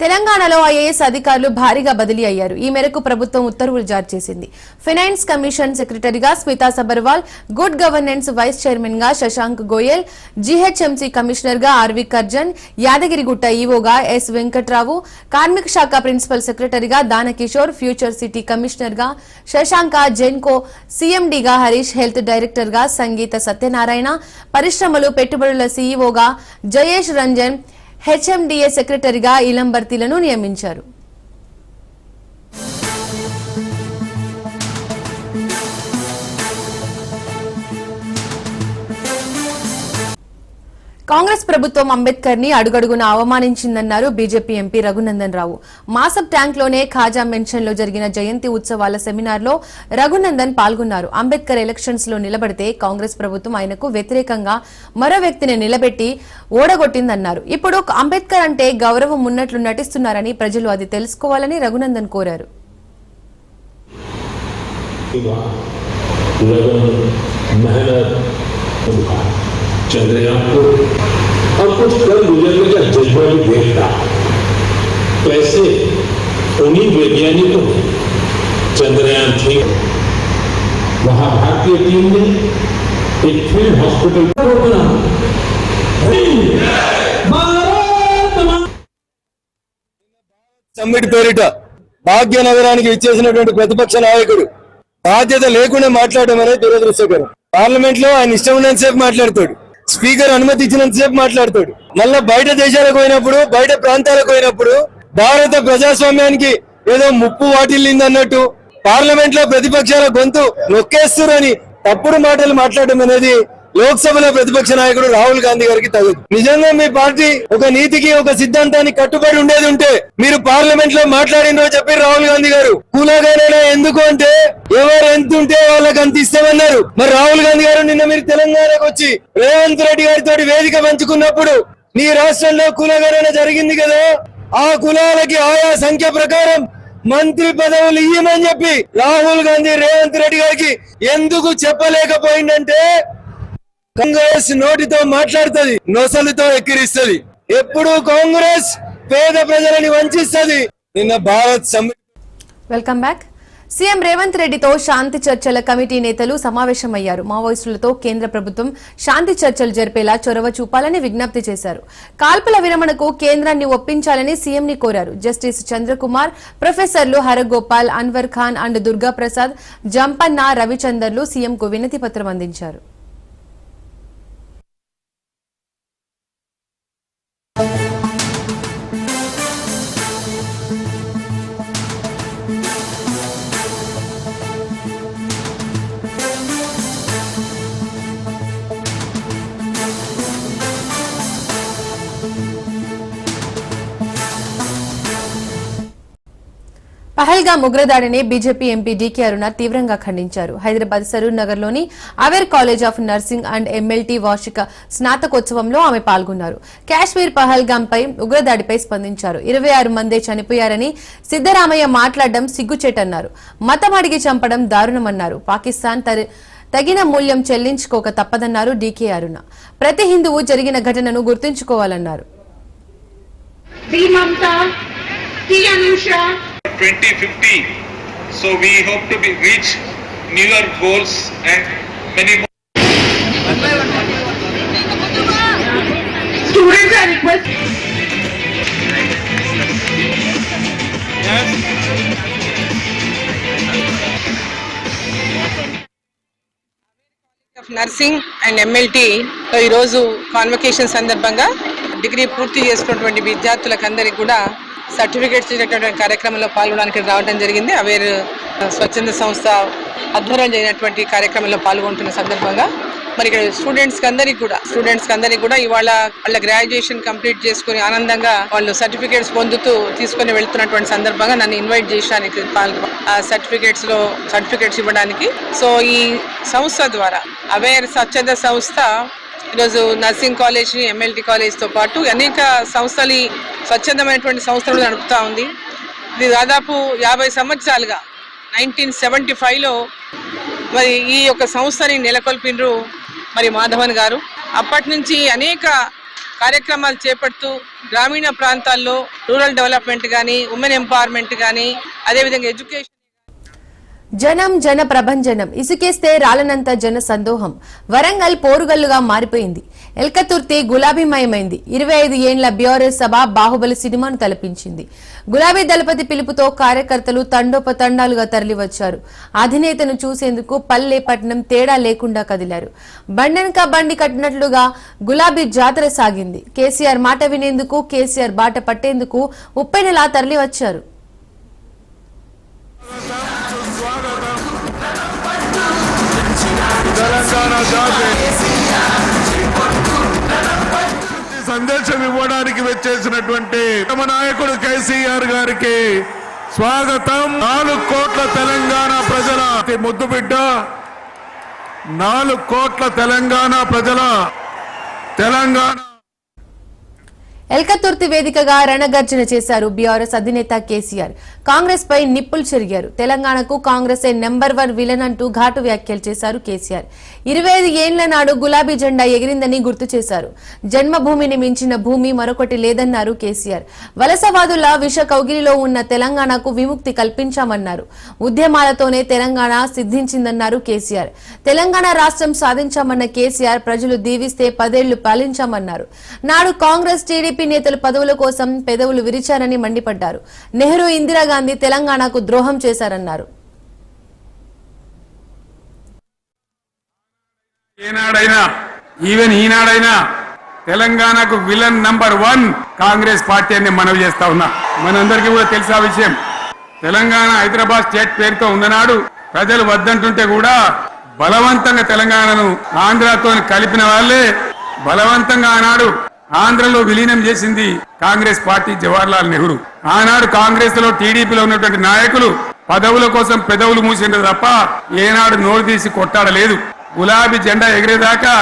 తెలంగాణలో ఐఏఎస్ అధికారులు భారీగా బదిలీ అయ్యారు. ఈ మేరకు ప్రభుత్వం ఉత్తర్వులు జారీ చేసింది. ఫైనాన్స్ కమిషన్ సెక్రటరీగా Smita Sabharwal, good governance vice chairman గా శశాంక్ గోయల్, జీహెచ్ఎంసీ కమిషనర్ గా ఆర్వి కర్జన్, యాదగిరిగుట్ట ఈవోగా ఎస్ వెంకట్రావు, కార్మిక శాఖ ప్రిన్సిపల్ సెక్రటరీగా దానకిషోర్, ఫ్యూచర్ సిటీ కమిషనర్ గా శశాంక, జెన్కో సీఎండీగా హరీష్, హెల్త్ డైరెక్టర్ గా సంగీత సత్యనారాయణ, పరిశ్రమలు పెట్టుబడుల సీఈఓగా జయేష్ రంజన్, హెచ్ఎండిఏ సెక్రటరీగా ఇలం భర్తీలను నియమించారు. కాంగ్రెస్ ప్రభుత్వం అంబేద్కర్ ని అడుగడుగున అవమానించిందన్నారు BJP MP Raghunandan Rao. Masab tank లోనే ఖాజా మెన్షన్ లో జరిగిన జయంతి ఉత్సవాల సెమినార్ లో రఘునందన్ పాల్గొన్నారు. అంబేద్కర్ ఎలక్షన్స్ లో నిలబడితే కాంగ్రెస్ ప్రభుత్వం ఆయనకు వ్యతిరేకంగా మరో వ్యక్తిని నిలబెట్టి ఓడగొట్టిందన్నారు. ఇప్పుడు అంబేద్కర్ అంటే గౌరవం ఉన్నట్లు నటిస్తున్నారని ప్రజలు అది తెలుసుకోవాలని రఘునందన్ కోరారు. चंद्रयान को और कुछ कल गुजरने का जज्बा भी देखता वैसे उन्हीं वैज्ञानिकों ने चंद्रयान 3 वहां भारतीय टीम ने एक फील्ड हॉस्पिटल बना సమ్మిట్ పేరిట భాగ్యనగరానికి ఇచ్చేసినటువంటి ప్రతిపక్ష నాయకుడు బాధ్యత లేకుండా మాట్లాడడం అనేది దురదృష్టకరం. పార్లమెంట్ లో ఆయన ఇష్టం ఉన్నంతసేపు మాట్లాడతాడు, స్పీకర్ అనుమతి ఇచ్చినంతసేపు మాట్లాడతాడు. మళ్ళా బయట దేశాలకు పోయినప్పుడు, బయట ప్రాంతాలకు పోయినప్పుడు భారత ప్రజాస్వామ్యానికి ఏదో ముప్పు వాటిల్లింది అన్నట్టు పార్లమెంట్ లో ప్రతిపక్షాల గొంతు నొక్కేస్తురని తప్పుడు మాటలు మాట్లాడడం అనేది లోక్సభలో ప్రతిపక్ష నాయకుడు రాహుల్ గాంధీ గారికి తగదు. నిజంగా మీ పార్టీ ఒక నీతికి, ఒక సిద్ధాంతానికి కట్టుబడి ఉండేది ఉంటే మీరు పార్లమెంట్ లో మాట్లాడినో చెప్పి రాహుల్ గాంధీ గారు కూలగానైనా ఎందుకు అంటే ఎవరు ఎంత ఉంటే వాళ్ళకి అంత ఇస్తామన్నారు. మరి రాహుల్ గాంధీ గారు నిన్న మీరు తెలంగాణకు వచ్చి రేవంత్ రెడ్డి గారితో వేదిక పంచుకున్నప్పుడు నీ రాష్ట్రంలో కులగణన జరిగింది కదా, ఆ కులాలకి ఆయా సంఖ్య ప్రకారం మంత్రి పదవులు ఇయ్యమని చెప్పి రాహుల్ గాంధీ రేవంత్ రెడ్డి గారికి ఎందుకు చెప్పలేకపోయిందంటే కాంగ్రెస్ నోటితో మాట్లాడుతుంది, నొసలుతో ఎక్కిరిస్తుంది. ఎప్పుడు కాంగ్రెస్ పేద ప్రజలని వంచిస్తుంది. నిన్న Bharat welcome back. CM Revanth రెడ్డితో శాంతి చర్చల కమిటీ నేతలు సమావేశమయ్యారు. మావోయిస్టులతో కేంద్ర ప్రభుత్వం శాంతి చర్చలు జరిపేలా చొరవ చూపాలని విజ్ఞప్తి చేశారు. కాల్పుల విరమణకు కేంద్రాన్ని ఒప్పించాలని సీఎంని కోరారు. జస్టిస్ చంద్రకుమార్, ప్రొఫెసర్లు హరగోపాల్, అన్వర్ ఖాన్ అండ్ దుర్గా ప్రసాద్, జంపన్న, రవిచందర్లు సీఎంకు వినతి పత్రం అందించారు. పహల్గామ్ ఉగ్రదాడిని బీజేపీ ఎంపీ డీకే అరుణ తీవ్రంగా ఖండించారు. హైదరాబాద్ సరూర్ నగర్ లోని aware college of nursing and MLT వార్షిక స్నాతకోత్సవంలో ఆమె పాల్గొన్నారు. కాశ్మీర్ పహల్గామ్ పై ఉగ్రదాడిపై స్పందించారు. 26 మందే చనిపోయారని సిద్దరామయ్య మాట్లాడడం సిగ్గుచేటన్నారు. మతం అడిగి చంపడం దారుణమన్నారు. పాకిస్తాన్ తగిన మూల్యం చెల్లించుకోక తప్పదన్నారు డీకే అరుణ. ప్రతి హిందువు జరిగిన ఘటనను గుర్తుంచుకోవాలన్నారు. 2050, so we hope to reach newer goals and many more. Students are requested. Yes. Nursing and MLT ఈ రోజు కాన్వకేషన్ సందర్భంగా డిగ్రీ పూర్తి చేసుకున్నటువంటి విద్యార్థులకు అందరికీ కూడా సర్టిఫికేట్స్ ఇచ్చేటటువంటి కార్యక్రమంలో పాల్గొనడానికి రావడం జరిగింది. అవేర్ స్వచ్ఛంద సంస్థ ఆధ్వర్యంలో జరిగినటువంటి కార్యక్రమంలో పాల్గొంటున్న సందర్భంగా మరి ఇక్కడ స్టూడెంట్స్ అందరికీ కూడా ఇవాళ వాళ్ళ గ్రాడ్యుయేషన్ కంప్లీట్ చేసుకుని ఆనందంగా వాళ్ళు సర్టిఫికేట్స్ పొందుతూ తీసుకుని వెళ్తున్నటువంటి సందర్భంగా నన్ను ఇన్వైట్ చేయడానికి సర్టిఫికేట్స్ ఇవ్వడానికి. సో ఈ సంస్థ ద్వారా అవేర్ స్వచ్ఛంద సంస్థ ఈరోజు నర్సింగ్ కాలేజ్, ఎంఎల్టీ కాలేజ్తో పాటు అనేక సంస్థలు స్వచ్ఛందమైనటువంటి సంస్థలు నడుపుతూ ఉంది. ఇది దాదాపు 50 సంవత్సరాలుగా 1975లో మరి ఈ యొక్క సంస్థని నెలకొల్పినరు మరి మాధవన్ గారు. అప్పటి నుంచి అనేక కార్యక్రమాలు చేపడుతూ గ్రామీణ ప్రాంతాల్లో రూరల్ డెవలప్మెంట్ కానీ ఉమెన్ ఎంపవర్మెంట్ కానీ అదేవిధంగా ఎడ్యుకేషన్ జనం జన ప్రభంజనం ఇసుకేస్తే రాలనంత జన సందోహం వరంగల్ పోరుగల్లుగా మారిపోయింది. ఎల్కతుర్తి గులాబీమయమైంది. 25 ఏండ్ల బీఆర్ఎస్ సభ బాహుబలి సినిమాను తలపించింది. గులాబీ దళపతి పిలుపుతో కార్యకర్తలు తండోపతండాలుగా తరలివచ్చారు. అధినేతను చూసేందుకు పల్లె పట్టణం తేడా లేకుండా కదిలారు. బండెనక బండి కట్టినట్లుగా గులాబీ జాతర సాగింది. కేసీఆర్ మాట వినేందుకు, కేసీఆర్ బాట పట్టేందుకు ఉప్పెనలా తరలివచ్చారు. సందేశం ఇవ్వడానికి వచ్చేసినటువంటి తమ నాయకుడు కేసీఆర్ గారికి స్వాగతం. 4 కోట్ల తెలంగాణ ప్రజల ముద్దు బిడ్డ, 4 కోట్ల తెలంగాణ ప్రజల తెలంగాణ. ఎల్కతుర్తి వేదికగా రణగర్జన చేశారు బీఆర్ఎస్ అధినేత కేసీఆర్. కాంగ్రెస్ పై నిప్పులు చెరిగారు. తెలంగాణకు కాంగ్రెసే నెంబర్ 1 విలన్ అంటూ ఘాటు వ్యాఖ్యలు చేశారు కేసీఆర్. 25 ఏండ్ల నాడు గులాబీ జెండా ఎగిరిందని గుర్తు చేశారు. జన్మభూమిని మించిన భూమి మరొకటి లేదన్నారు కేసీఆర్. వలసవాదుల విష కౌగిలిలో ఉన్న తెలంగాణకు విముక్తి కల్పించామన్నారు. ఉద్యమాలతోనే తెలంగాణ సిద్ధించిందన్నారు కేసీఆర్. తెలంగాణ రాష్ట్రం సాధించామన్న కేసీఆర్ ప్రజలు దీవిస్తే 10 ఏళ్లు పాలించామన్నారు. నాడు కాంగ్రెస్ టీడీపీ నేతలు పదవుల కోసం పెదవులు విరిచారని మండిపడ్డారు. నెహ్రూ, ఇందిరాగాంధీ తెలంగాణకు ద్రోహం చేశారన్నారు. ఈనాడైనా తెలంగాణకు విలన్ నంబర్ 1 కాంగ్రెస్ పార్టీ అని మనవి చేస్తా ఉన్నా. మనందరికీ కూడా తెలిసే విషయం. తెలంగాణ హైదరాబాద్ స్టేట్ పేరుతో ఉన్ననాడు ప్రజలు వద్దంటుంటే కూడా బలవంతంగా తెలంగాణను ఆంధ్రతో కలిపిన వాళ్ళే బలవంతంగా ఆనాడు ఆంధ్రలో విలీనం చేసింది కాంగ్రెస్ పార్టీ, జవహర్లాల్ నెహ్రూ. ఆనాడు కాంగ్రెస్ లో టీడీపీలో ఉన్నటువంటి నాయకులు పదవుల కోసం పెదవులు మూసిండ్రు తప్ప ఏనాడు నోరు తీసి కొట్టాడలేదు. గులాబీ జెండా ఎగిరేదాకా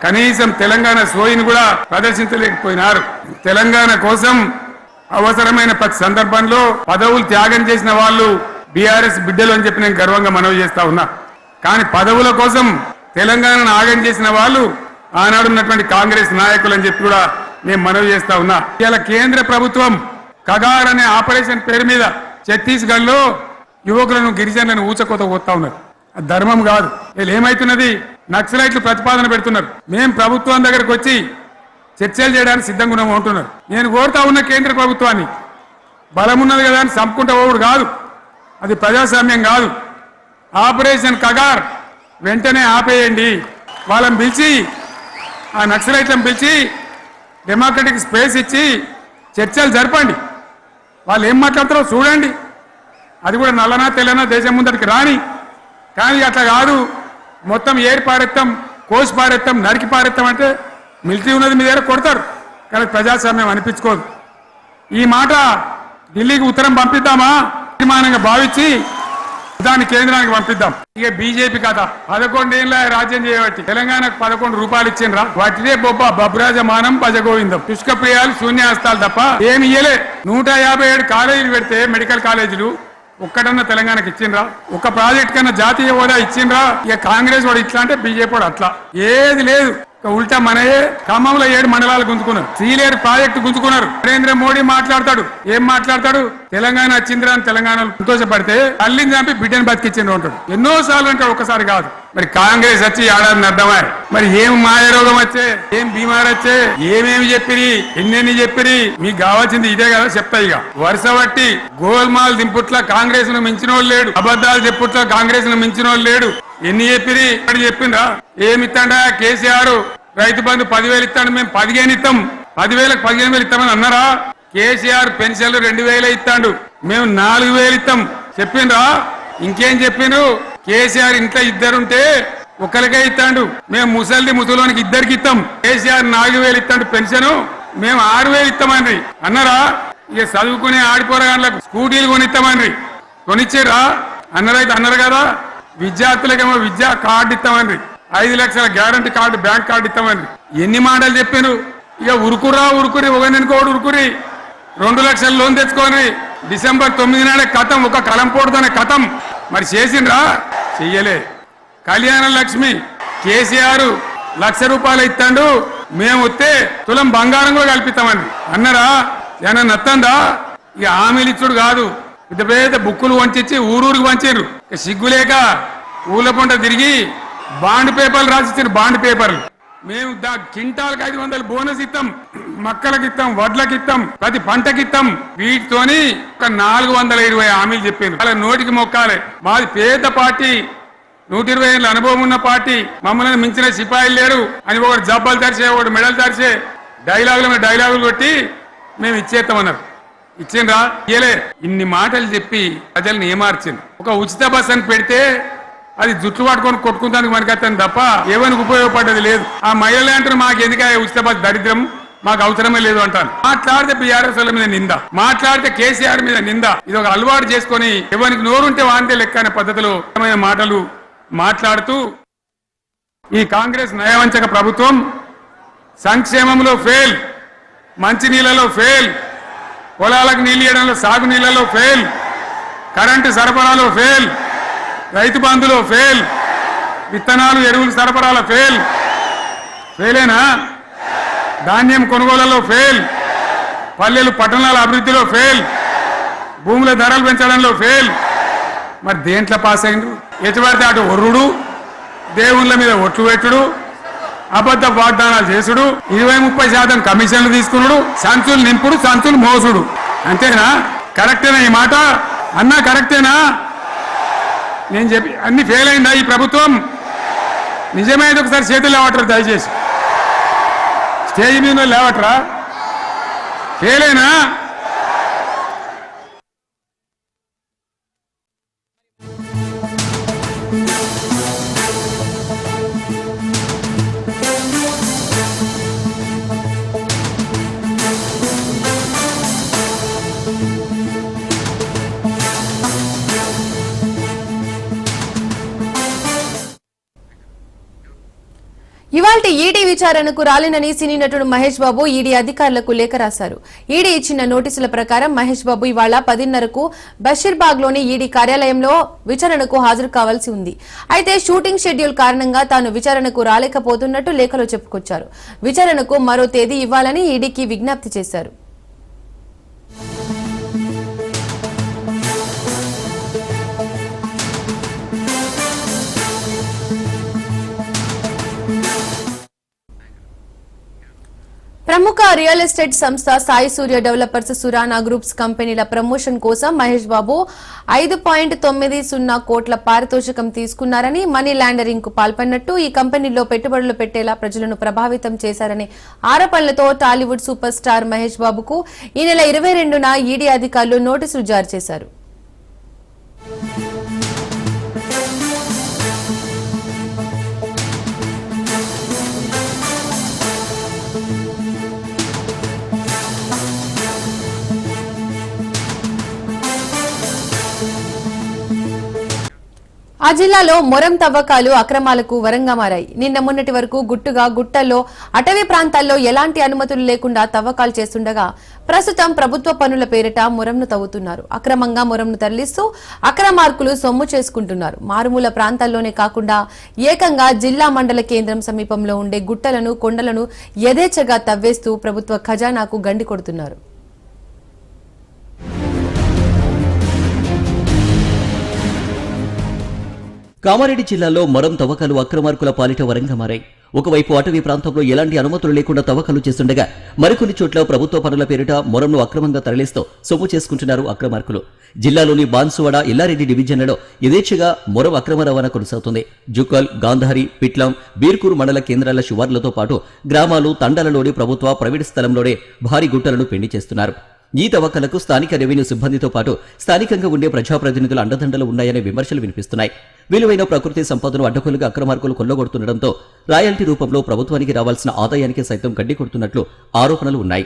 కనీసం తెలంగాణ సోయిని కూడా ప్రదర్శించలేకపోయినారు. తెలంగాణ కోసం అవసరమైన ప్రతి సందర్భంలో పదవులు త్యాగం చేసిన వాళ్ళు బీఆర్ఎస్ బిడ్డలు అని చెప్పి నేను గర్వంగా మనవి చేస్తా ఉన్నా. కానీ పదవుల కోసం తెలంగాణను ఆగం చేసిన వాళ్ళు ఆనాడున్నటువంటి కాంగ్రెస్ నాయకులు అని చెప్పి కూడా నేను మనవి చేస్తా ఉన్నా. ఇలా కేంద్ర ప్రభుత్వం కగార్ అనే ఆపరేషన్ పేరు మీద ఛత్తీస్గఢ్ లో యువకులను, గిరిజనులను ఊచకోత పోతా ఉన్నారు. ధర్మం కాదు. వీళ్ళు ఏమైతున్నది, నక్సలైట్లు ప్రతిపాదన పెడుతున్నారు. మేము ప్రభుత్వం దగ్గరకు వచ్చి చర్చలు చేయడానికి సిద్ధంగా ఉన్నాము అంటున్నారు. నేను కోరుతా ఉన్న కేంద్ర ప్రభుత్వాన్ని, బలం ఉన్నది కదా అని చంపుకుంటా పోవుడు కాదు, అది ప్రజాస్వామ్యం కాదు. ఆపరేషన్ కగార్ వెంటనే ఆపేయండి. వాళ్ళని పిలిచి, ఆ నక్సలైట్లను పిలిచి డెమోక్రటిక్ స్పేస్ ఇచ్చి చర్చలు జరపండి. వాళ్ళు ఏం మాట్లాడతారో చూడండి. అది కూడా నల్లనా తెల్లనా దేశం ముందరికి రాని. కానీ అట్లా కాదు, మొత్తం ఏరి పారెత్తాం, కోసి పారెత్తాం, నరికి పారెత్తాం అంటే మిలిటరీ ఉన్నది మీ దగ్గర కొడతారు. కానీ ప్రజాస్వామ్యం అనిపించుకోదు. ఈ మాట ఢిల్లీకి ఉత్తరం పంపిద్దామా తీర్మానంగా భావించి దాన్ని కేంద్రానికి పంపిద్దాం. ఇక బీజేపీ కథ 11 ఏళ్ళ రాజ్యం చేయబట్టి తెలంగాణకు 11 రూపాయలు ఇచ్చిండ్రా. వాటిదే బొబ్బ బబ్రాజమానం భజగోవిందం, పుష్కప్రియాలు, శూన్యాస్తాలు తప్ప ఏమి ఇయ్యలే. 157 కాలేజీలు పెడితే మెడికల్ కాలేజీలు ఒక్కటన్నా తెలంగాణకి ఇచ్చిండ్రా? ఒక ప్రాజెక్ట్ కన్నా జాతీయ హోదా ఇచ్చిండ్రా? ఇక కాంగ్రెస్ వాడు ఇట్లా అంటే బీజేపీ వాడు అట్లా. ఏది లేదు. ఉల్టా మనయే ఖమ్మంలో 7 మండలాలు గుంజుకున్నారు. సీలేరు ప్రాజెక్టు గుంజుకున్నారు. నరేంద్ర మోడీ మాట్లాడతాడు, ఏం మాట్లాడతాడు? తెలంగాణ వచ్చిందిరా అని తెలంగాణలో సంతోషపడితే తల్లిని చంపి బిడ్డను బతికిచ్చిండ్రు అంటాడు. ఎన్నోసార్లు అంటాడు, ఒక్కసారి కాదు. మరి కాంగ్రెస్ వచ్చి ఏడాది అర్థమా? మరి ఏం మాయరోగం వచ్చే, ఏం బీమార్ వచ్చే, ఏమేమి చెప్పిరి, ఎన్నెన్ని చెప్పిరి? మీకు కావాల్సింది ఇదే కదా. చెప్తా ఇక వరుస బట్టి గోల్మాల్ దింపుట్ల కాంగ్రెస్ ను మించిన వాళ్ళు లేడు, అబద్ధాలు చెప్పుట్ల కాంగ్రెస్ ను మించిన వాళ్ళు లేడు. ఎన్ని చెప్పిరి? చెప్పిండ్రా? ఏమిత్తాడా కేసీఆర్? రైతు బంధు 10,000 ఇస్తాడు, మేము 15 ఇస్తాం. 10,000కు 15,000 ఇస్తామని అన్నారా? కేసీఆర్ పెన్షన్లు 2,000 ఇస్తాడు, మేము 4,000 ఇస్తాం చెప్పిండ్రా? ఇంకేం చెప్పిండ్రు? కేసీఆర్ ఇంట్లో 2 ఉంటే ఒకరికే ఇస్తాడు, మేము ముసలోనికి 2కి ఇస్తాం. కేసీఆర్ 4,000 ఇస్తాడు పెన్షన్, మేము 6,000 ఇస్తామని అన్నారా? ఇక చదువుకునే ఆడిపోరగాళ్ళకు స్కూటీలు కొనిస్తామని కొనిచ్చారా? అన్నారైతే అన్నారు కదా. విద్యార్థులకేమో విద్యా కార్డు ఇస్తామని, 5 లక్షల గ్యారంటీ కార్డు, బ్యాంక్ కార్డు ఇస్తామని ఎన్ని మాటలు చెప్పారు. ఇక ఉరుకురి ఒకరినుకోడు ఉరుకురి 2 లక్షల లోన్ తెచ్చుకొని డిసెంబర్ 9 నాడే కథం, ఒక కలంపోటుతోనే కథం. మరి చేసిండ్రా? చెయ్యలే. కళ్యాణ లక్ష్మి కేసీఆర్ 1,00,000 రూపాయలు ఇస్తాడు, మేము వస్తే తులం బంగారం కూడా కల్పిస్తామని అన్నారా? ఏమన్నా నత్తందా? ఇక హామీలు ఇచ్చుడు కాదు, పెద్ద పెద్ద బుక్కులు వంచి ఊరూరికి వంచారు. సిగ్గులేక ఊళ్ళ పొంట తిరిగి బాండ్ పేపర్లు రాసిచ్చారు. బాండ్ పేపర్లు మేము కింటాలకు 500 బోనస్ ఇస్తాం, మక్కలకి ఇస్తాం, వడ్లకి ఇస్తాం, ప్రతి పంటకి ఇస్తాం. వీటితోని ఒక 420 హామీలు చెప్పారు. అలా నోటికి మొక్కాలి. మాది పేద పార్టీ, 120 ఏళ్ళ అనుభవం ఉన్న పార్టీ, మమ్మల్ని మించిన సిపాయిలు లేరు అని ఒకటి జబ్బలు తరిచే, ఒకటి మెడలు తరిచే డైలాగులు కొట్టి మేము ఇచ్చేస్తామన్నారు. ఇచ్చిండ్రా? ఇయలే. ఇన్ని మాటలు చెప్పి ప్రజల్ని ఏమార్చింది. ఒక ఉచిత బస్ అని పెడితే అది జుట్లు పట్టుకొని కొట్టుకుంటానికి మనకత్తాను తప్ప ఏమనికి ఉపయోగపడ్డది లేదు. ఆ మహిళలు అంటారు మాకు ఎందుకు ఉచిత బస్ దరిద్రం, మాకు అవసరమే లేదు అంటాను. మాట్లాడితే బీఆర్ఎస్ మీద నింద, మాట్లాడితే కేసీఆర్ మీద నింద. ఇది ఒక అలవాటు చేసుకొని ఎవరికి నోరుంటే వాంతే లెక్క అనే పద్ధతిలో మాటలు మాట్లాడుతూ ఈ కాంగ్రెస్ నయవంచక ప్రభుత్వం సంక్షేమంలో ఫెయిల్, మంచినీళ్లలో ఫెయిల్, పొలాలకు నీళ్ళు ఇవ్వడంలో, సాగు నీళ్లలో ఫెయిల్, కరెంటు సరఫరాలో ఫెయిల్, రైతు బంధులో ఫెయిల్, విత్తనాలు ఎరువులు సరఫరాలో ఫెయిలేనా? ధాన్యం కొనుగోళ్లలో ఫెయిల్, పల్లెలు పట్టణాల అభివృద్ధిలో ఫెయిల్, భూముల ధరలు పెంచడంలో ఫెయిల్. మరి దేంట్లో పాస్ అయిండు? ఎటుపడితే అటు ఒర్రుడు, దేవుళ్ళ మీద ఒట్లు పెట్టుడు, అబద్ధ వాగ్దానాలు చేసుడు, 20-30% కమిషన్లు తీసుకున్నాడు, సంచులు నింపుడు, సంచులు మోసుడు. అంతేనా? కరెక్టేనా ఈ మాట అన్నా? కరెక్టేనా? నేను చెప్పి అన్ని ఫెయిల్ అయిందా ఈ ప్రభుత్వం? నిజమైతే ఒకసారి చేతులు లేవట్రా దయచేసి, స్టేజ్ మీద లేవట్రా. ఫెయిలేనా? ఇవాల్టి ఈడీ విచారణకు రాలేనని సినీ నటుడు మహేష్ బాబు ఈడీ అధికారులకు లేఖ రాశారు. ఈడీ ఇచ్చిన నోటీసుల ప్రకారం మహేష్ బాబు ఇవాళ 10:30కు బషీర్బాగ్ లోని ఈడీ కార్యాలయంలో విచారణకు హాజరు కావాల్సి ఉంది. అయితే షూటింగ్ షెడ్యూల్ కారణంగా తాను విచారణకు రాలేకపోతున్నట్టు లేఖలో చెప్పుకొచ్చారు. విచారణకు మరో తేదీ ఇవ్వాలని ఈడీకి విజ్ఞప్తి చేశారు. ప్రముఖ రియల్ ఎస్టేట్ సంస్థ సాయి సూర్య డెవలపర్స్, సురానా గ్రూప్స్ కంపెనీల ప్రమోషన్ కోసం మహేష్ బాబు 5.90 కోట్ల పారితోషికం తీసుకున్నారని, మనీ లాండరింగ్ కు పాల్పడినట్టు, ఈ కంపెనీలో పెట్టుబడులు పెట్టేలా ప్రజలను ప్రభావితం చేశారనే ఆరోపణలతో టాలీవుడ్ సూపర్ స్టార్ మహేష్ బాబుకు ఈ నెల 22న ఈడీ అధికారులు నోటీసులు జారీ చేశారు. ఆ జిల్లాలో మొరం తవ్వకాలు అక్రమాలకు వరంగా మారాయి. నిన్న మొన్నటి వరకు గుట్టల్లో అటవీ ప్రాంతాల్లో ఎలాంటి అనుమతులు లేకుండా తవ్వకాలు చేస్తుండగా ప్రస్తుతం ప్రభుత్వ పనుల పేరిట మొరంను తవ్వుతున్నారు. అక్రమంగా మొరంను తరలిస్తూ అక్రమార్కులు సొమ్ము చేసుకుంటున్నారు. మారుమూల ప్రాంతాల్లోనే కాకుండా ఏకంగా జిల్లా మండల కేంద్రం సమీపంలో ఉండే గుట్టలను, కొండలను యథేచ్ఛగా తవ్వేస్తూ ప్రభుత్వ ఖజానాకు గండి కొడుతున్నారు. కామారెడ్డి జిల్లాలో మొరం తవ్వకాలు అక్రమార్కుల పాలిట వరంగా మారాయి. ఒకవైపు అటవీ ప్రాంతంలో ఎలాంటి అనుమతులు లేకుండా తవ్వకాలు చేస్తుండగా మరికొన్ని చోట్ల ప్రభుత్వ పనుల పేరిట మొరంను అక్రమంగా తరలిస్తూ సొమ్ము చేసుకుంటున్నారు అక్రమార్కులు. జిల్లాలోని బాన్సువాడ, ఎల్లారెడ్డి డివిజన్లలో యథేచ్ఛగా మొరం అక్రమ రవాణా కొనసాగుతుంది. జుక్కల్, గాంధారి, పిట్లం, బీర్కూరు మండల కేంద్రాల శివార్లతో పాటు గ్రామాలు, తండాలలోని ప్రభుత్వ, ప్రైవేటు స్థలంలోనే భారీ గుట్టలను పెండి చేస్తున్నారు. ఈ తవ్వకాలకు స్థానిక రెవెన్యూ సిబ్బందితో పాటు స్థానికంగా ఉండే ప్రజాప్రతినిధుల అండదండలు ఉన్నాయనే విమర్శలు వినిపిస్తున్నాయి. విలువైన ప్రకృతి సంపదను అడ్డగోలుగా అక్రమార్కులు కొల్లగొడుతుండటంతో రాయల్టీ రూపంలో ప్రభుత్వానికి రావాల్సిన ఆదాయానికి సైతం గడ్డి కొడుతున్నట్లు ఆరోపణలు ఉన్నాయి.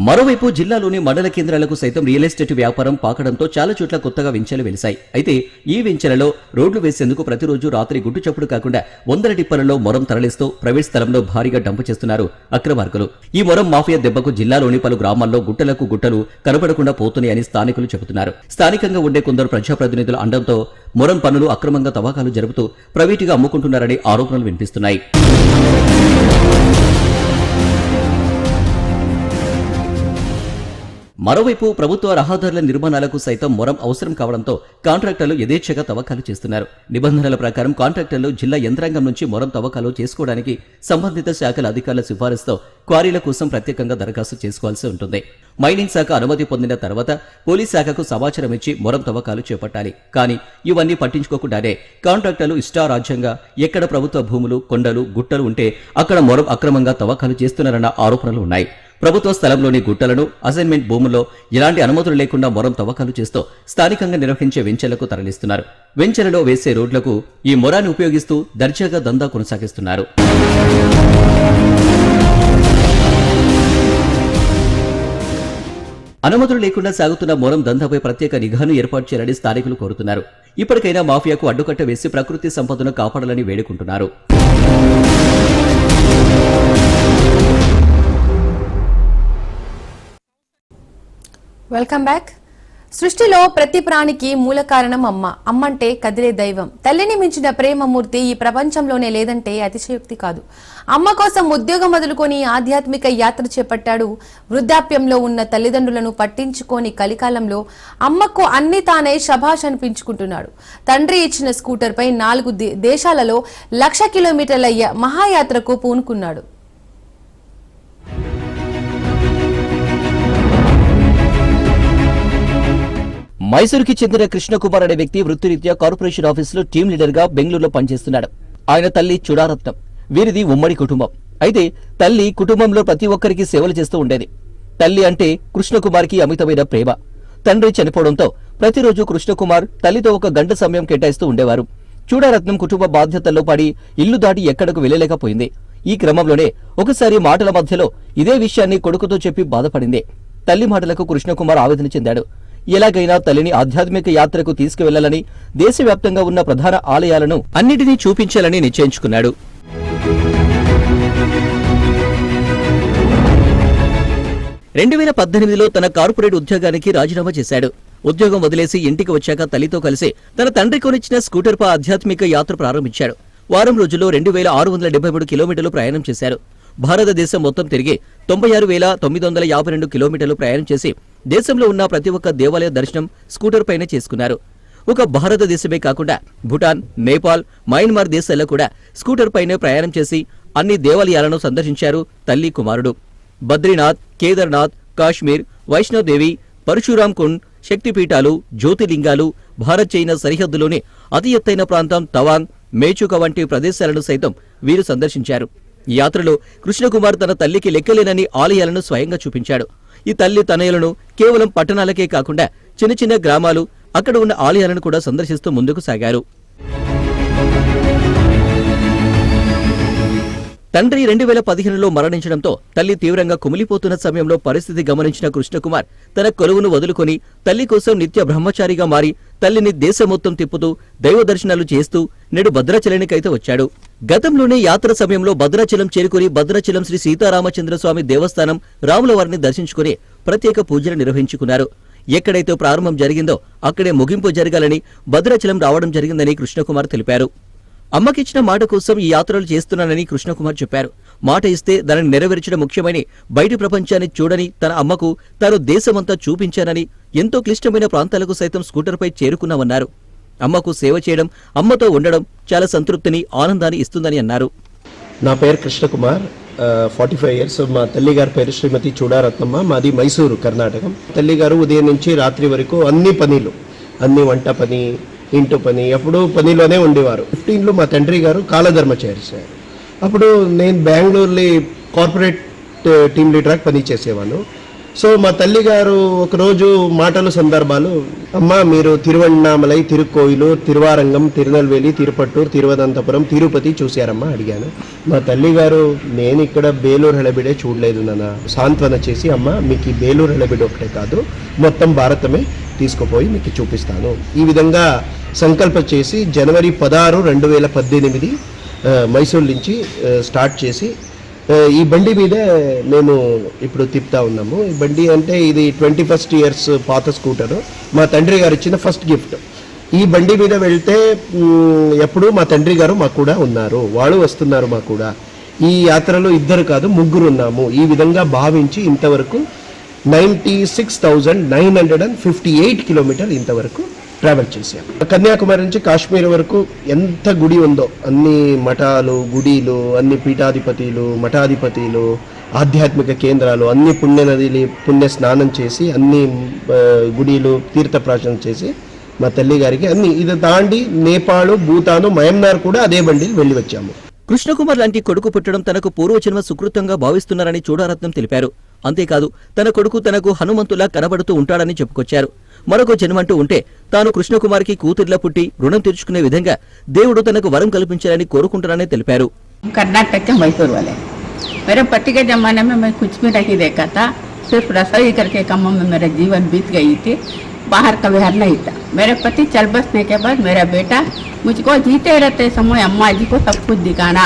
మరోవైపు జిల్లాలోని మండల కేంద్రాలకు సైతం రియల్ ఎస్టేట్ వ్యాపారం పాకడంతో చాలా చోట్ల కొత్తగా వెంచలు వెలిశాయి. అయితే ఈ వెంచలలో రోడ్లు వేసేందుకు ప్రతిరోజు రాత్రి గుట్టు చప్పుడు కాకుండా 100 టిప్పర్లలో మొరం తరలిస్తూ ప్రైవేట్ స్థలంలో భారీగా డంపు చేస్తున్నారు అక్రమార్కులు. ఈ మొరం మాఫియా దెబ్బకు జిల్లాలోని పలు గ్రామాల్లో గుట్టలకు గుట్టలు కనపడకుండా పోతున్నాయని స్థానికులు చెబుతున్నారు. స్థానికంగా ఉండే కొందరు ప్రజాప్రతినిధుల అండంతో మొరం పనులు అక్రమంగా తవ్వకాలు జరుపుతూ ప్రైవేటుగా అమ్ముకుంటున్నారని ఆరోపణలు వినిపిస్తున్నాయి. మరోవైపు ప్రభుత్వ రహదారుల నిర్మాణాలకు సైతం మొరం అవసరం కావడంతో కాంట్రాక్టర్లు యథేచ్ఛగా తవ్వకాలు చేస్తున్నారు. నిబంధనల ప్రకారం కాంట్రాక్టర్లు జిల్లా యంత్రాంగం నుంచి మొరం తవ్వకాలు చేసుకోవడానికి సంబంధిత శాఖల అధికారుల సిఫారసుతో క్వారీల కోసం ప్రత్యేకంగా దరఖాస్తు చేసుకోవాల్సి ఉంటుంది. మైనింగ్ శాఖ అనుమతి పొందిన తర్వాత పోలీస్ శాఖకు సమాచారం ఇచ్చి మొరం తవ్వకాలు చేపట్టాలి. కానీ ఇవన్నీ పట్టించుకోకుండానే కాంట్రాక్టర్లు ఇష్టారాజ్యంగా ఎక్కడ ప్రభుత్వ భూములు, కొండలు, గుట్టలు ఉంటే అక్కడ మొరం అక్రమంగా తవ్వకాలు చేస్తున్నారన్న ఆరోపణలు ఉన్నాయి. ప్రభుత్వ స్థలంలోని గుట్టలను, అసైన్మెంట్ భూముల్లో ఎలాంటి అనుమతులు లేకుండా మొరం తవ్వకాలు చేస్తూ స్థానికంగా నిర్వహించే వెంచర్లకు తరలిస్తున్నారు. వెంచర్లలో వేసే రోడ్లకు ఈ మొరాన్ని ఉపయోగిస్తూ దర్జాగా దందా కొనసాగిస్తున్నారు. అనుమతులు లేకుండా సాగుతున్న మొరం దందాపై ప్రత్యేక నిఘాను ఏర్పాటు చేయాలని స్థానికులు కోరుతున్నారు. ఇప్పటికైనా మాఫియాకు అడ్డుకట్ట వేసి ప్రకృతి సంపదను కాపాడాలని వేడుకుంటున్నారు. Welcome back. సృష్టిలో ప్రతి ప్రాణికి మూల కారణం అమ్మ. అమ్మంటే కదిలే దైవం. తల్లిని మించిన ప్రేమమూర్తి ఈ ప్రపంచంలోనే లేదంటే అతిశయోక్తి కాదు. అమ్మ కోసం ఉద్యోగం వదులుకొని ఆధ్యాత్మిక యాత్ర చేపట్టాడు. వృద్ధాప్యంలో ఉన్న తల్లిదండ్రులను పట్టించుకోని కలికాలంలో అమ్మకు అన్ని తానే శభాష్ అనిపించుకుంటున్నాడు. తండ్రి ఇచ్చిన స్కూటర్పై 4 దేశాలలో 1,00,000 కిలోమీటర్ల మహాయాత్రకు పూనుకున్నాడు. మైసూరుకి చెందిన కృష్ణకుమార్ అనే వ్యక్తి వృత్తిరీత్యా కార్పొరేషన్ ఆఫీసులో టీం లీడర్ గా బెంగళూరులో పనిచేస్తున్నాడు. ఆయన తల్లి చుడారత్నం. వీరిది ఉమ్మడి కుటుంబం. అయితే తల్లి కుటుంబంలో ప్రతి ఒక్కరికి సేవలు చేస్తూ ఉండేది. తల్లి అంటే కృష్ణకుమార్కి అమితమైన ప్రేమ. తండ్రి చనిపోవడంతో ప్రతిరోజు కృష్ణకుమార్ తల్లితో 1 గంట సమయం కేటాయిస్తూ ఉండేవారు. చూడారత్నం కుటుంబ బాధ్యతల్లో పడి ఇల్లు దాటి ఎక్కడకు వెళ్లలేకపోయింది. ఈ క్రమంలోనే ఒకసారి మాటల మధ్యలో ఇదే విషయాన్ని కొడుకుతో చెప్పి బాధపడింది. తల్లి మాటలకు కృష్ణకుమార్ ఆవేదన చెందాడు. ఎలాగైనా తల్లిని ఆధ్యాత్మిక యాత్రకు తీసుకువెళ్లాలని, దేశవ్యాప్తంగా ఉన్న ప్రధాన ఆలయాలను అన్నిటినీ చూపించాలని నిశ్చయించుకున్నాడు. 2018లో తన కార్పొరేట్ ఉద్యోగానికి రాజీనామా చేశాడు. ఉద్యోగం వదిలేసి ఇంటికి వచ్చాక తల్లితో కలిసి తన తండ్రి కొనిచ్చిన స్కూటర్పై ఆధ్యాత్మిక యాత్ర ప్రారంభించాడు. వారం రోజుల్లో 2,673 కిలోమీటర్లు ప్రయాణం చేశారు. భారతదేశం మొత్తం తిరిగి 96,952 కిలోమీటర్లు ప్రయాణం చేసి దేశంలో ఉన్న ప్రతి ఒక్క దేవాలయ దర్శనం స్కూటర్ పైనే చేసుకున్నారు. ఒక భారతదేశమే కాకుండా భూటాన్, నేపాల్, మయన్మార్ దేశాల్లో కూడా స్కూటర్ పైనే ప్రయాణం చేసి అన్ని దేవాలయాలను సందర్శించారు తల్లి కుమారుడు. బద్రీనాథ్, కేదార్నాథ్, కాశ్మీర్, వైష్ణోదేవి, పరశురామ్ కుండ్, శక్తిపీఠాలు, జ్యోతిలింగాలు, భారత్ చైనా సరిహద్దులోని అతి ఎత్తైన ప్రాంతం తవాంగ్, మేచుక వంటి ప్రదేశాలను సైతం వీరు సందర్శించారు. ఈ యాత్రలో కృష్ణకుమార్ తన తల్లికి లెక్కలేనని ఆలయాలను స్వయంగా చూపించాడు. ఈ తల్లి తనయులను కేవలం పట్టణాలకే కాకుండా చిన్న చిన్న గ్రామాలు, అక్కడ ఉన్న ఆలయాలను కూడా సందర్శిస్తూ ముందుకు సాగారు. తండ్రి 2015లో మరణించడంతో తల్లి తీవ్రంగా కుమిలిపోతున్న సమయంలో పరిస్థితి గమనించిన కృష్ణకుమార్ తన కొలువును వదులుకొని తల్లి కోసం నిత్య బ్రహ్మచారిగా మారి తల్లిని దేశం మొత్తం తిప్పుతూ దైవ దర్శనాలు చేస్తూ నేడు భద్రాచలానికైతే వచ్చాడు. గతంలోనే యాత్ర సమయంలో భద్రాచలం చేరుకుని భద్రాచలం శ్రీ సీతారామచంద్రస్వామి దేవస్థానం రాములవారిని దర్శించుకుని ప్రత్యేక పూజలు నిర్వహించుకున్నారు. ఎక్కడైతే ప్రారంభం జరిగిందో అక్కడే ముగింపు జరగాలని భద్రాచలం రావడం జరిగిందని కృష్ణకుమార్ తెలిపారు. అమ్మకిచ్చిన మాట కోసం ఈ యాత్రలు చేస్తున్నానని కృష్ణకుమార్ చెప్పారు. మాట ఇస్తే దానిని నెరవేర్చడం ముఖ్యమని, బయటి ప్రపంచాన్ని చూడని తన అమ్మకు తాను దేశమంతా చూపించానని, ఎంతో క్లిష్టమైన ప్రాంతాలకు సైతం స్కూటర్పై చేరుకున్నామన్నారు. అమ్మకు సేవ చేయడం, అమ్మతో ఉండడం చాలా సంతృప్తిని, ఆనందాన్ని ఇస్తుందని అన్నారు. నా పేరు కృష్ణకుమార్, 45 ఇయర్స్. మా తల్లి గారి పేరు శ్రీమతి చూడారత్నమ్మ. మాది మైసూరు, కర్ణాటకం. తల్లి గారు ఉదయం నుంచి రాత్రి వరకు అన్ని పనులు, అన్ని వంట పని, ఇంటి పని, ఎప్పుడూ పనిలోనే ఉండేవారు. 15లో మా తండ్రి గారు కాలధర్మ చేశారు. అప్పుడు నేను బెంగళూరులో కార్పొరేట్ టీమ్ లీడర్గా పని చేసేవాను. సో మా తల్లి గారు ఒకరోజు మాటలు సందర్భాలు, అమ్మ మీరు తిరువణ్ణామలై, తిరుక్కోయిలు, తిరువారంగం, తిరునల్వేలి, తిరుపట్టూరు, తిరువనంతపురం, తిరుపతి చూశారమ్మా అడిగాను. మా తల్లి గారు నేను ఇక్కడ బేలూరు హళబిడే చూడలేదు నాన్న సాంత్వన చేసి, అమ్మ మీకు ఈ బేలూరు హళబిడి ఒకటే కాదు మొత్తం భారతమే తీసుకుపోయి మీకు చూపిస్తాను. ఈ విధంగా సంకల్ప చేసి జనవరి 16, 2018 మైసూర్ నుంచి స్టార్ట్ చేసి ఈ బండి మీదే మేము ఇప్పుడు తిప్పుతా ఉన్నాము. ఈ బండి అంటే ఇది 21 years పాత స్కూటరు, మా తండ్రి గారు ఇచ్చిన ఫస్ట్ గిఫ్ట్. ఈ బండి మీద వెళ్తే ఎప్పుడు మా తండ్రి గారు మాకు కూడా ఉన్నారు, వాళ్ళు వస్తున్నారు మాకు కూడా. ఈ యాత్రలో 2 కాదు 3 ఉన్నాము. ఈ విధంగా భావించి ఇంతవరకు 96,958 కిలోమీటర్లు ఇంతవరకు ట్రావెల్ చేశాం. కన్యాకుమారి నుంచి కాశ్మీర్ వరకు ఎంత గుడి ఉందో అన్ని మఠాలు, గుడిలు, అన్ని పీఠాధిపతులు, మఠాధిపతులు, ఆధ్యాత్మిక కేంద్రాలు, అన్ని పుణ్య నదిలు పుణ్య స్నానం చేసి అన్ని గుడిలు తీర్థప్రాశనం చేసి మా తల్లి గారికి అన్ని ఇది దాండి నేపాల్, భూతాను, మయన్మార్ కూడా అదే బండిలు వెళ్ళి వచ్చాము. కృష్ణకుమార్ లాంటి కొడుకు పుట్టడం తనకు పూర్వజన్మ సుకృతంగా భావిస్తున్నారని చూడారత్నం తెలిపారు. అంతేకాదు తన కొడుకు తనకు హనుమంతులా కనబడుతూ ఉంటాడని చెప్పుకొచ్చారు. మరొక జన్మంటూ ఉంటే తాను కృష్ణకుమార్కి కూతుర్లా పుట్టి రుణం తీర్చుకునే విధంగా దేవుడు తనకు వరం కల్పించాలని కోరుకుంటారని తెలిపారు. कर्नाटक के मैसूर वाले मेरे पति के ज़माने में मैं कुछ भी नहीं देखा था, सिर्फ रसोई करके कामों में मेरा जीवन बीत गई थी, बाहर का व्यवहार नहीं था. मेरे पति चल बसने के बाद मेरा बेटा मुझको जीते रहते समय अम्मा जी को सब कुछ दिखाना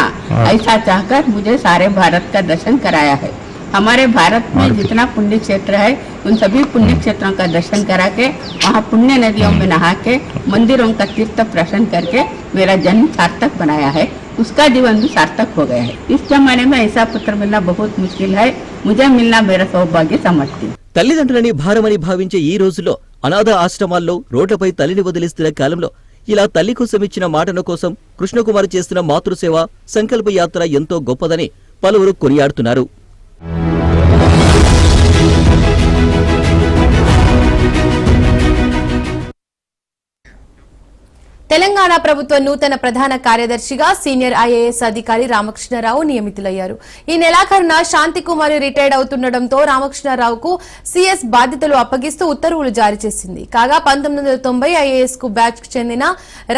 ऐसा चाहकर मुझे सारे भारत का दर्शन कराया है. हमारे भारत में जितना पुण्य क्षेत्र है उन सभी पुण्य क्षेत्रों का दर्शन करा के वहाँ पुण्य नदियों में नहा के मंदिरों का तीर्थ प्रशन करके मेरा जन्म सार्थक बनाया है. उसका जीवन भी सार्थक हो गया है. इस जमाने में ऐसा पुत्र मिलना बहुत मुश्किल है, मुझे मिलना मेरा सौभाग्य समझती. తల్లిదండ్రులని భారమని భావించే ఈ రోజుల్లో అనాథ ఆశ్రమాల్లో రోడ్లపై తల్లిని వదిలిస్తున్న కాలంలో ఇలా తల్లి కోసం ఇచ్చిన మాటల కోసం కృష్ణకుమార్ చేస్తున్న మాతృసేవ సంకల్ప యాత్ర ఎంతో గొప్పదని పలువురు కొనియాడుతున్నారు. తెలంగాణ ప్రభుత్వ నూతన ప్రధాన కార్యదర్శిగా సీనియర్ ఐఏఎస్ అధికారి రామకృష్ణరావు నియమితులయ్యారు. ఈ నెలాఖరున శాంతికుమారి రిటైర్డ్ అవుతుండటంతో రామకృష్ణరావుకు సీఎస్ బాధ్యతలు అప్పగిస్తూ ఉత్తర్వులు జారీ చేసింది. కాగా 1990 ఐఏఎస్ కు బ్యాచ్ కు చెందిన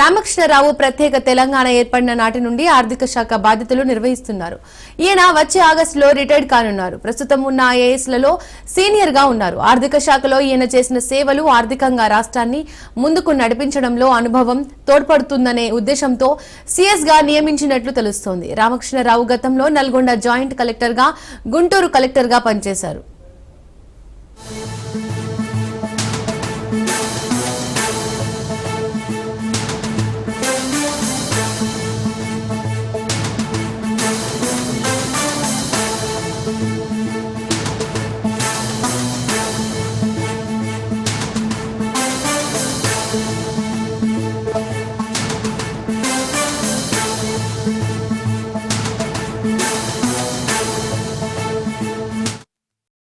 రామకృష్ణరావు ప్రత్యేక తెలంగాణ ఏర్పడిన నాటి నుండి ఆర్థిక శాఖ బాధ్యతలు నిర్వహిస్తున్నారు. ఈయన వచ్చే ఆగస్టులో రిటైర్డ్ కానున్నారు. ప్రస్తుతం ఉన్న ఐఏఎస్ లలో సీనియర్ గా ఉన్నారు. ఆర్థిక శాఖలో ఈయన చేసిన సేవలు ఆర్థికంగా రాష్ట్రాన్ని ముందుకు నడిపించడంలో అనుభవం తోడ్పడుతుందనే ఉద్దేశంతో సీఎస్ గా నియమించినట్లు తెలుస్తోంది. రామకృష్ణరావు గతంలో నల్గొండ జాయింట్ కలెక్టర్ గా, గుంటూరు కలెక్టర్ గా పనిచేశారు.